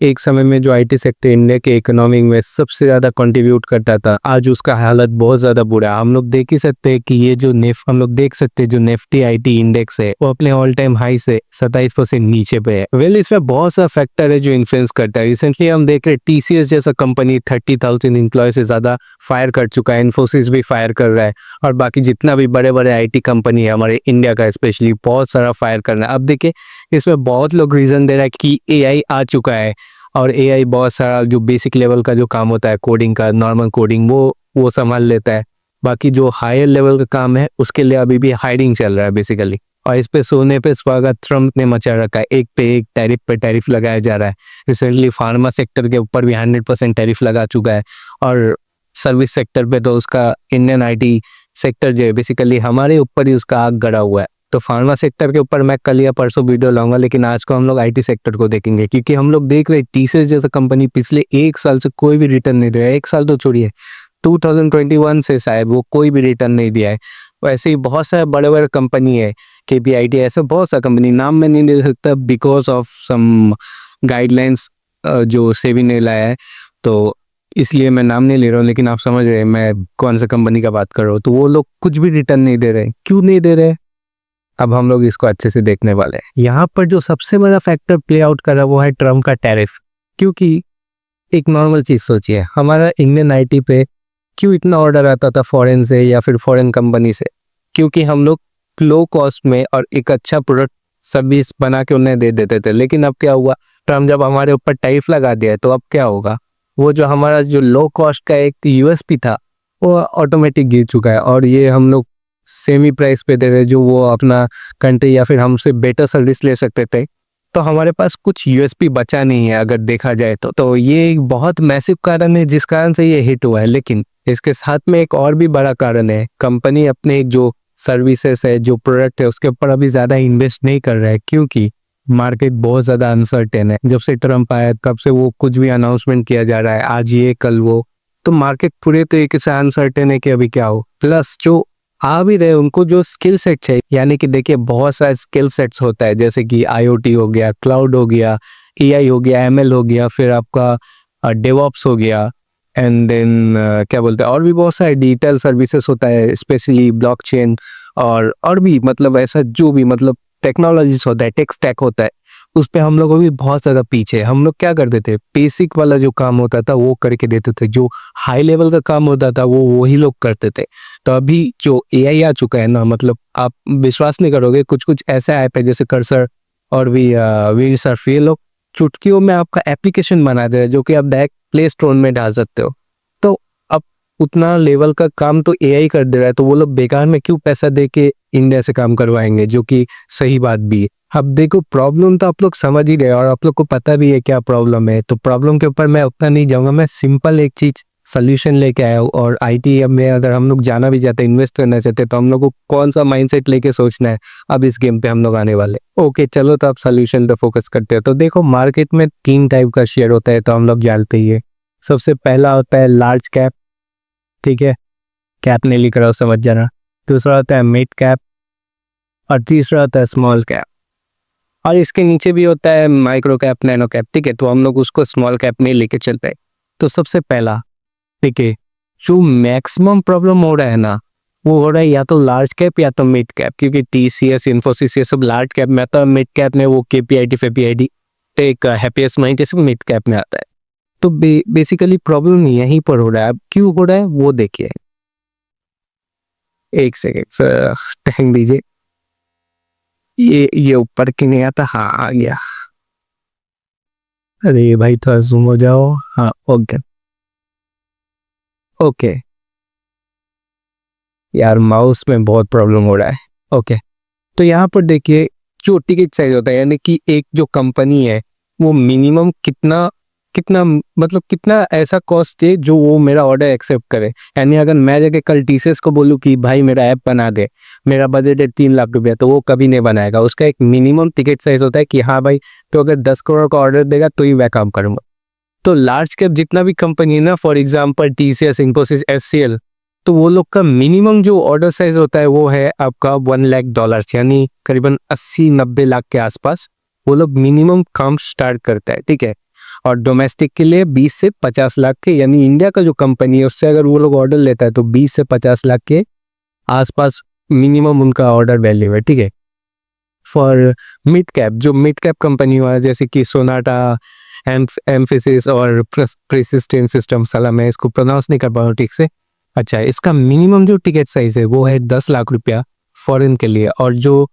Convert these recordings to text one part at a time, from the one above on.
एक समय में जो आईटी सेक्टर इंडिया के इकोनॉमी में सबसे ज़्यादा कंट्रीब्यूट करता था, आज उसका हालत बहुत ज़्यादा बुरा है। हम लोग देख ही सकते हैं कि ये जो हम लोग देख सकते हैं जो निफ्टी आईटी इंडेक्स है वो अपने ऑल टाइम हाई से 27% नीचे पे है। इसमें बहुत सा फैक्टर है जो इन्फ्लुएंस करता है। रिसेंटली हम देख रहे हैं टीसीएस जैसा कंपनी 30,000 एम्प्लॉय से ज़्यादा फायर कर चुका है, इन्फोसिस भी फायर कर रहा है, और बाकी जितना भी बड़े बड़े आईटी कंपनी है हमारे इंडिया का स्पेशली बहुत सारा फायर कर रहा है। अब देखिए इसमें बहुत लोग रीज़न दे रहा है कि एआई आ चुका है, और एआई बहुत सारा जो बेसिक लेवल का जो काम होता है कोडिंग का, नॉर्मल कोडिंग, वो संभाल लेता है। बाकी जो हायर लेवल का काम है उसके लिए अभी भी हायरिंग चल रहा है बेसिकली। और इस पे सोने पे स्वागत ट्रम्प ने मचा रखा है, एक पे एक टैरिफ पे टैरिफ लगाया जा रहा है। रिसेंटली फार्मा सेक्टर के ऊपर भी 100% टैरिफ लगा चुका है, और सर्विस सेक्टर पे तो उसका इंडियन आईटी सेक्टर जो है बेसिकली हमारे ऊपर ही उसका आग गड़ा हुआ है। तो फार्मा सेक्टर के ऊपर मैं कल या परसों वीडियो लाऊंगा, लेकिन आज को हम लोग आईटी सेक्टर को देखेंगे, क्योंकि हम लोग देख रहे हैं टीसीएस जैसा कंपनी पिछले एक साल से कोई भी रिटर्न नहीं दिया है। एक साल तो छोड़िए, 2021 से शायद वो कोई भी रिटर्न नहीं दिया है। वैसे ही बहुत सारे बड़े बड़े कंपनी है, केपीआईटी, ऐसे बहुत सा कंपनी, नाम मैं नहीं ले सकता बिकॉज ऑफ सम गाइडलाइंस जो सेबी ने लाया है, तो इसलिए मैं नाम नहीं ले रहा हूँ, लेकिन आप समझ रहे हैं मैं कौन सा कंपनी का बात कर रहा हूँ। तो वो लोग कुछ भी रिटर्न नहीं दे रहे। क्यों नहीं दे रहे, अब हम लोग इसको अच्छे से देखने वाले हैं। यहाँ पर जो सबसे बड़ा फैक्टर प्ले आउट कर रहा है वो है ट्रम्प का टैरिफ। क्योंकि एक नॉर्मल चीज़ सोचिए, हमारा इंडियन आईटी पे क्यों इतना ऑर्डर आता था फॉरेन से या फिर फॉरेन कंपनी से? क्योंकि हम लोग लो कॉस्ट में और एक अच्छा प्रोडक्ट सर्विस बना के उन्हें दे देते थे। लेकिन अब क्या हुआ, ट्रम्प जब हमारे ऊपर टैरिफ लगा दिया है तो अब क्या होगा, वो जो हमारा जो लो कॉस्ट का एक यूएसपी था वो ऑटोमेटिक गिर चुका है, और ये हम लोग सेमी प्राइस पे दे रहे जो वो अपना कंट्री या फिर हमसे बेटर सर्विस ले सकते थे। तो हमारे पास कुछ यूएसपी बचा नहीं है अगर देखा जाए तो ये एक बहुत मैसिव कारण है जिस कारण से ये हिट हुआ है। लेकिन इसके साथ में एक और भी बड़ा कारण है, कंपनी अपने जो सर्विसेज है, जो प्रोडक्ट है, उसके ऊपर अभी ज़्यादा इन्वेस्ट नहीं कर रहा है, क्योंकि मार्केट बहुत ज़्यादा अनसर्टेन है। जब से ट्रम्प आया तब से वो कुछ भी अनाउंसमेंट किया जा रहा है, आज ये कल वो, तो मार्केट पूरे तरीके से अनसर्टेन है कि अभी क्या हो। प्लस जो आ भी रहे उनको जो स्किल सेट चाहिए, यानी कि देखिए बहुत सारे स्किल सेट्स होता है, जैसे कि आईओटी हो गया, क्लाउड हो गया, एआई हो गया, एमएल हो गया, फिर आपका डेवऑप्स हो गया, एंड देन क्या बोलते हैं, और भी बहुत सारे डिजिटल सर्विसेज होता है, स्पेशली ब्लॉकचेन, और भी मतलब ऐसा जो भी मतलब टेक्नोलॉजीज होता है, टेक स्टैक होता है, उस पे हम लोग भी बहुत ज़्यादा पीछे। हम लोग क्या करते थे, बेसिक वाला जो काम होता था वो करके देते थे, जो हाई लेवल का काम होता था वो वही लोग करते थे। तो अभी जो एआई आ चुका है ना, मतलब आप विश्वास नहीं करोगे, कुछ कुछ ऐसा ऐप है जैसे कर्सर और भी विंडसर्फ, ये लोग चुटकियों में आपका एप्लीकेशन बना दे रहे हैं जो कि आप डायरेक्ट प्ले स्टोर में डाल सकते हो। तो अब उतना लेवल का काम तो एआई कर दे रहा है, तो वो लोग बेकार में क्यों पैसा दे के इंडिया से काम करवाएंगे, जो कि सही बात भी है। अब देखो प्रॉब्लम तो आप लोग समझ ही रहे और आप लोग को पता भी है क्या प्रॉब्लम है, तो प्रॉब्लम के ऊपर मैं उतना नहीं जाऊंगा, मैं सिंपल एक चीज सोल्यूशन लेके आया हूँ। और आईटी में अगर हम लोग जाना भी चाहते हैं, इन्वेस्ट करना चाहते हैं, तो हम लोग को कौन सा माइंडसेट लेके सोचना है, अब इस गेम पे हम लोग आने वाले। ओके चलो, तो आप सोल्यूशन पे फोकस करते हैं। तो देखो मार्केट में 3 टाइप का शेयर होता है, तो हम लोग जानते ही है। सबसे पहला होता है लार्ज कैप, ठीक है, कैप नहीं लिख रहा हो समझ जाना। दूसरा होता है मिड कैप, और तीसरा होता है स्मॉल कैप, और इसके नीचे भी होता है माइक्रो कैप, नैनो कैप, ठीक है। तो हम लोग उसको स्मॉल कैप में लेके चलते हैं। तो सबसे पहला, ठीक है, जो मैक्सिमम प्रॉब्लम हो रहा है ना, वो हो रहा है या तो लार्ज कैप या तो मिड कैप, क्योंकि टीसीएस, इन्फोसिस, ये सब लार्ज कैप में आता है, मिड कैप में वो केपीआईटी, फेपीआईटी, एक हैप्पीएस्ट माइंड, ये सब मिड कैप में आता है। तो बेसिकली प्रॉब्लम यहीं पर हो रहा है। अब क्यों हो रहा है वो देखिए, एक सेकेंड सर, टाइम दीजिए। ये ऊपर क्यों नहीं आता, हाँ आ गया। अरे भाई थोड़ा जूम हो जाओ, हाँ ओके ओके, यार माउस में बहुत प्रॉब्लम हो रहा है। ओके, तो यहाँ पर देखिए जो टिकट साइज होता है, यानी कि एक जो कंपनी है वो मिनिमम कितना कितना मतलब कितना ऐसा कॉस्ट है जो वो मेरा ऑर्डर एक्सेप्ट करे। यानी अगर मैं जाके कल टीसीएस को बोलूँ कि भाई मेरा ऐप बना दे, मेरा बजट है 3 लाख रुपया, तो वो कभी नहीं बनाएगा। उसका एक मिनिमम टिकट साइज होता है कि हाँ भाई, तो अगर 10 करोड़ का ऑर्डर देगा तो ही मैं काम करूँगा। तो लार्ज कैप जितना भी कंपनी है ना, for example TCS, Infosys, HCL, तो वो लोग का मिनिमम जो ऑर्डर साइज होता है वो है आपका $1 लाख, यानी करीबन 80-90 लाख के आसपास वो लोग मिनिमम काम स्टार्ट करता है, ठीक है। और डोमेस्टिक के लिए 20 से 50 लाख के, यानी इंडिया का जो कंपनी है उससे अगर वो लोग ऑर्डर लेता है तो 20 से 50 लाख के आसपास मिनिमम उनका ऑर्डर वैल्यू है, ठीक है। फॉर मिड कैप, जो मिड कैप कंपनी हुआ जैसे कि सोनाटा, एम्फेसिस और प्रेसिस्टेंट सिस्टम, साला मैं इसको प्रोनाउंस नहीं कर पा रहा हूँ ठीक से। अच्छा, इसका मिनिमम जो टिकट साइज है वो है 10 लाख रुपया फॉरेन के लिए, और जो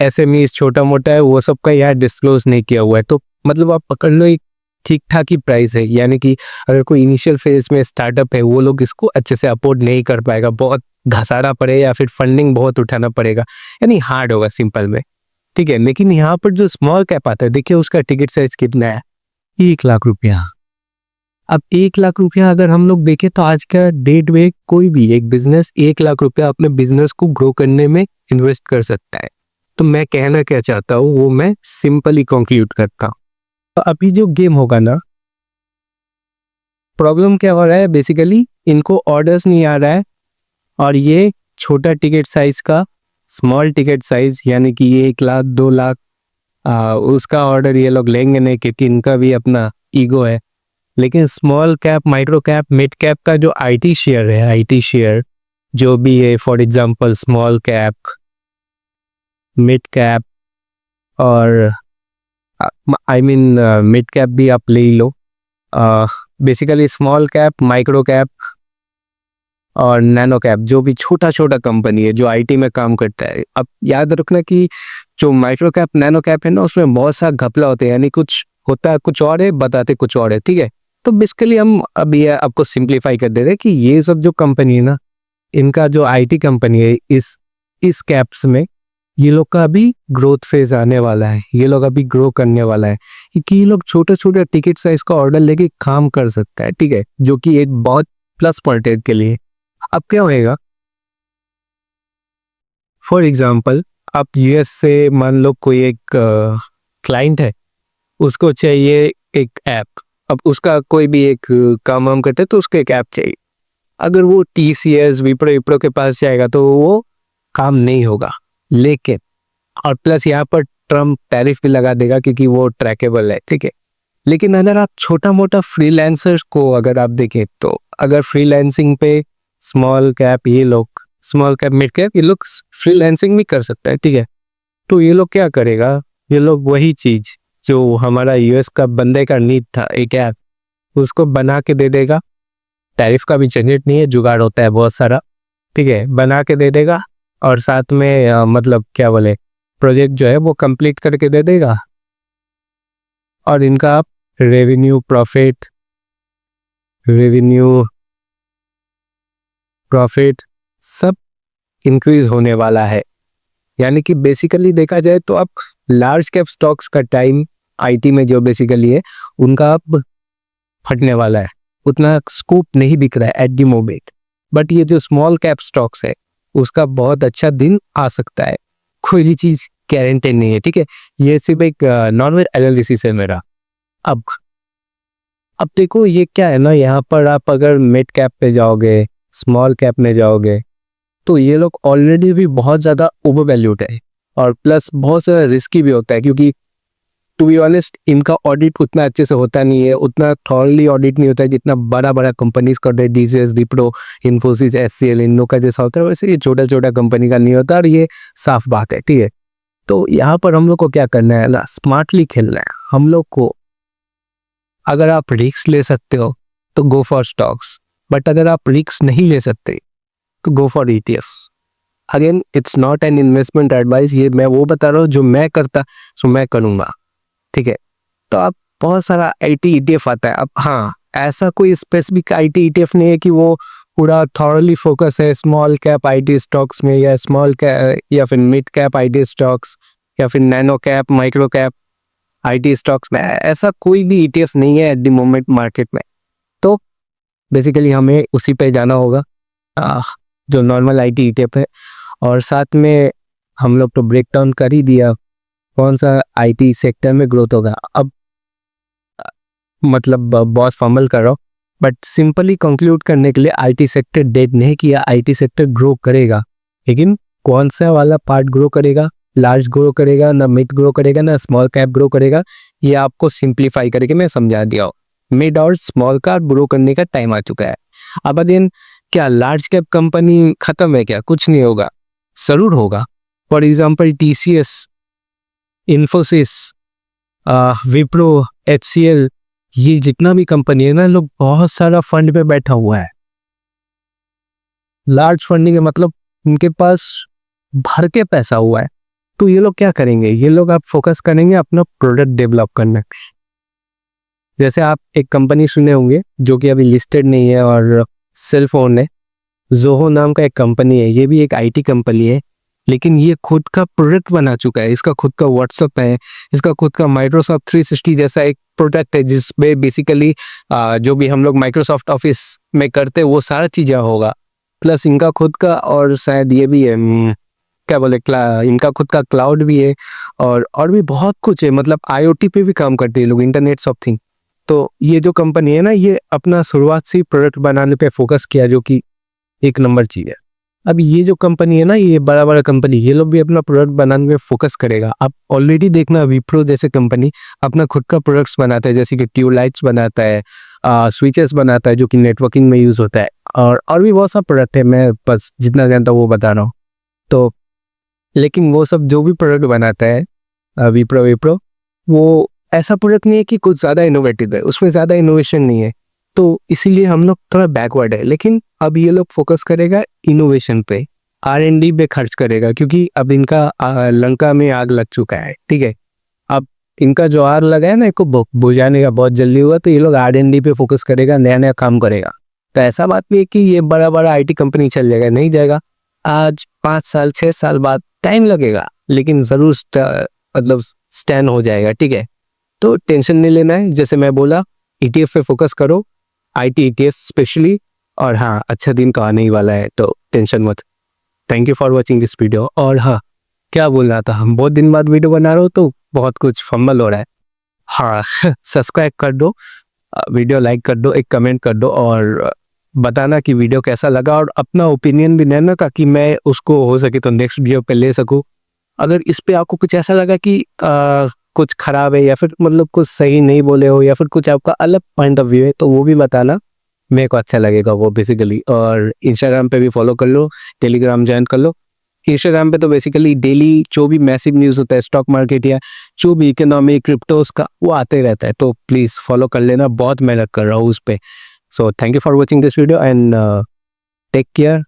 SME छोटा मोटा है वो सबका यहाँ डिस्क्लोज नहीं किया हुआ है। तो मतलब आप पकड़ लो एक ठीक ठाक ही प्राइस है, यानी कि अगर कोई इनिशियल फेज में स्टार्टअप है वो लोग इसको अच्छे से अफोर्ड नहीं कर पाएगा, बहुत घसाना पड़ेगा या फिर फंडिंग बहुत उठाना पड़ेगा, यानी हार्ड होगा सिंपल में, ठीक है। लेकिन यहाँ पर जो स्मॉल कैप आता है, देखिए उसका टिकट साइज कितना है, 1 लाख रुपया। अब 1 लाख रुपया अगर हम लोग देखें तो आज का डेट में कोई भी एक बिजनेस 1 लाख रुपया अपने बिजनेस को ग्रो करने में इन्वेस्ट कर सकता है। तो मैं कहना क्या चाहता हूँ वो मैं सिंपली कंक्लूड करता हूँ। तो अभी जो गेम होगा ना, प्रॉब्लम क्या हो रहा है, बेसिकली इनको ऑर्डर्स नहीं आ रहा है, और ये छोटा टिकट साइज का स्मॉल टिकट साइज, यानी कि ये 1 लाख 2 लाख उसका ऑर्डर ये लोग लेंगे नहीं, क्योंकि इनका भी अपना ईगो है। लेकिन small cap, micro cap, mid cap का जो IT शेयर है, IT शेयर जो भी है, for example small cap, mid cap और मिड कैप भी आप ले लो, basically small cap, micro cap और नैनो कैप, जो भी छोटा छोटा कंपनी है जो IT में काम करता है। अब याद रखना कि जो माइक्रो कैप, नैनो कैप है ना, उसमें बहुत सा घपला होता है, यानी कुछ होता है कुछ और है, बताते कुछ और है, ठीक है। तो बेसिकली हम अभी आपको सिंप्लीफाई कर दे रहे हैं कि ये सब जो कंपनी है ना, इनका जो IT कंपनी है, इस कैप्स में ये लोग का अभी ग्रोथ फेज आने वाला है, ये लोग अभी ग्रो करने वाला है, कि ये लोग छोटे छोटे टिकट साइज का ऑर्डर लेके काम कर सकता है, ठीक है, जो कि एक बहुत प्लस पॉइंट है के लिए। अब क्या होएगा, फॉर एग्जाम्पल आप US से मान लो कोई एक क्लाइंट है, उसको चाहिए एक ऐप। अब उसका कोई भी एक काम वाम करते तो उसको एक ऐप चाहिए। अगर वो TCS, विप्रो के पास जाएगा तो वो काम नहीं होगा। लेकिन और प्लस यहाँ पर ट्रम्प टैरिफ भी लगा देगा क्योंकि वो ट्रैकेबल है, ठीक है। लेकिन अगर आप छोटा मोटा फ्रीलांसर्स को अगर आप देखें तो अगर फ्रीलांसिंग पे स्मॉल कैप, ये लोग स्मॉल कैप, मिड कैप, ये लोग फ्रीलांसिंग भी कर सकता है, ठीक है। तो ये लोग क्या करेगा, ये लोग वही चीज जो हमारा US का बंदे का नीड था, एक ऐप, उसको बना के दे देगा। टैरिफ का भी झंझट नहीं है, जुगाड़ होता है बहुत सारा, ठीक है, बना के दे देगा। और साथ में मतलब क्या बोले, प्रोजेक्ट जो है वो कंप्लीट करके दे देगा, और इनका आप रेवेन्यू प्रॉफिट सब इंक्रीज होने वाला है। यानी कि बेसिकली देखा जाए तो आप लार्ज कैप स्टॉक्स का टाइम IT में जो बेसिकली है उनका अब फटने वाला है, उतना स्कोप नहीं दिख रहा है एट द मोमेंट। बट ये जो स्मॉल कैप स्टॉक्स है उसका बहुत अच्छा दिन आ सकता है, कोई भी चीज गारंटेड नहीं है, ठीक है। ये सिर्फ एक नॉर्मल एनालिसिस है मेरा। अब देखो ये क्या है ना, यहाँ पर आप अगर मिड कैप पे जाओगे, स्मॉल कैप में जाओगे, तो ये लोग ऑलरेडी भी बहुत ज़्यादा ओवर वैल्यूड है, और प्लस बहुत ज़्यादा रिस्की भी होता है, क्योंकि टू बी ऑनेस्ट इनका ऑडिट उतना अच्छे से होता नहीं है, उतना थॉरली ऑडिट नहीं होता है जितना बड़ा बड़ा कंपनीज करते हैं, TCS, विप्रो, इन्फोसिस, SCL, इन लोग का जैसा होता है, वैसे ये छोटा छोटा कंपनी का नहीं होता, और ये साफ बात है, ठीक है। तो यहाँ पर हम लोग को क्या करना है ना, स्मार्टली खेलना है हम लोग को। अगर आप रिस्क ले सकते हो तो गो फॉर स्टॉक्स, बट अगर आप रिस्क नहीं ले सकते तो go for ETF। Again it's not an investment advice, ये मैं वो बता रहा हूँ जो मैं करता सो मैं करूँगा, ठीक है। तो आप बहुत सारा IT ETF आता है। अब हाँ, ऐसा कोई स्पेसिफिक IT ETF नहीं है कि वो पूरा थॉरली फोकस है स्मॉल कैप IT स्टॉक्स में, या स्मॉल कैप या फिर मिड कैप IT स्टॉक्स, या फिर nano cap, micro cap IT stocks में, ऐसा कोई भी ETF नहीं है एट द मोमेंट मार्केट में। तो बेसिकली हमें उसी पे जाना होगा जो नॉर्मल IT ETF है। और साथ में हम लोग तो ब्रेक डाउन कर ही दिया कौन सा IT सेक्टर में ग्रोथ होगा। अब मतलब बॉस फंबल कर रहा हूँ, बट सिंपली कंक्लूड करने के लिए IT सेक्टर डेड नहीं किया, IT सेक्टर ग्रो करेगा, लेकिन कौन सा वाला पार्ट ग्रो करेगा लार्ज ग्रो करेगा, ना मिड ग्रो करेगा, ना स्मॉल कैप ग्रो करेगा। ये आपको सिंप्लीफाई करके मैं समझा दिया हूँ। मिड और स्मॉल का ग्रो करने का टाइम आ चुका है। अब दिन क्या लार्ज कैप कंपनी खत्म है क्या? कुछ नहीं होगा, जरूर होगा। For example TCS, Infosys, Wipro, HCL, ये जितना भी कंपनी है ना, लोग बहुत सारा फंड पे बैठा हुआ है। लार्ज फंडिंग है मतलब उनके पास भर के पैसा हुआ है। तो ये लोग क्या करेंगे? ये लोग आप फोकस करेंगे अपना प्रोडक्ट डेवलप करने। जैसे आप एक कंपनी सुने होंगे जो कि अभी लिस्टेड नहीं है और सेल फोन है, जोहो नाम का एक कंपनी है। ये भी एक IT कंपनी है, लेकिन ये खुद का प्रोडक्ट बना चुका है। इसका खुद का व्हाट्सअप है, इसका खुद का माइक्रोसॉफ्ट 360 जैसा एक प्रोडक्ट है, जिसमें बेसिकली जो भी हम लोग माइक्रोसॉफ्ट ऑफिस में करते हैं वो सारा चीज़ें होगा। प्लस इनका खुद का, और शायद ये भी है, क्या बोले, इनका खुद का क्लाउड भी है, और भी बहुत कुछ है। मतलब IoT पे भी काम करते हैं लोग, इंटरनेट ऑफ थिंग। तो ये जो कंपनी है ना, ये अपना शुरुआत से ही प्रोडक्ट बनाने पे फोकस किया, जो कि एक नंबर चीज़ है। अब ये जो कंपनी है ना, ये बड़ा बड़ा कंपनी, ये लोग भी अपना प्रोडक्ट बनाने पे फोकस करेगा। आप ऑलरेडी देखना, विप्रो जैसे कंपनी अपना खुद का प्रोडक्ट्स बनाता है, जैसे कि ट्यूबलाइट्स बनाता है, स्विचेस बनाता है जो कि नेटवर्किंग में यूज़ होता है, और भी बहुत सा प्रोडक्ट है। मैं बस जितना जानता हूँ वो बता रहा हूँ। तो लेकिन वो सब जो भी प्रोडक्ट बनाता है विप्रो, वो ऐसा प्रोडक्ट नहीं है कि कुछ ज़्यादा इनोवेटिव है, उसमें ज़्यादा इनोवेशन नहीं है। तो इसीलिए हम लोग थोड़ा बैकवर्ड है। लेकिन अब ये लोग फोकस करेगा इनोवेशन पे, R&D पे खर्च करेगा, क्योंकि अब इनका लंका में आग लग चुका है। ठीक है, अब इनका जो आग लगा है ना, इसको बुझाने का बहुत जल्दी हुआ। तो ये लोग R&D पे फोकस करेगा, नया नया काम करेगा। तो ऐसा बात नहीं है कि ये बड़ा बड़ा IT कंपनी चल जाएगा, नहीं जाएगा। आज 5 साल 6 साल बाद टाइम लगेगा, लेकिन ज़रूर मतलब स्टैंड हो जाएगा। ठीक है, तो टेंशन नहीं लेना है। जैसे मैं बोला, ETF पे फोकस करो, IT ETF स्पेशली। और हाँ, अच्छा दिन तो आने ही वाला है, तो टेंशन मत। Thank you for watching this video. और हाँ, क्या बोल रहा था, हम बहुत दिन बाद वीडियो बना रहा हूँ तो बहुत कुछ फंबल हो रहा है। हाँ सब्सक्राइब कर दो, वीडियो लाइक कर दो, एक कमेंट कर दो, और बताना कि वीडियो कैसा लगा, और अपना ओपिनियन भी देना, ताकि मैं उसको हो सके तो नेक्स्ट वीडियो पे ले सकूँ। अगर इस पे आपको कुछ ऐसा लगा कि कुछ खराब है, या फिर मतलब कुछ सही नहीं बोले हो, या फिर कुछ आपका अलग पॉइंट ऑफ व्यू है, तो वो भी बताना, मेरे को अच्छा लगेगा वो बेसिकली। और इंस्टाग्राम पे भी फॉलो कर लो, टेलीग्राम ज्वाइन कर लो। इंस्टाग्राम पे तो बेसिकली डेली जो भी मैसिव न्यूज़ होता है स्टॉक मार्केट या जो भी इकोनॉमी क्रिप्टोस का, वो आते रहता है। तो प्लीज़ फॉलो कर लेना, बहुत मेहनत कर रहा हूँ उस पर। So thank you for watching this video and take care.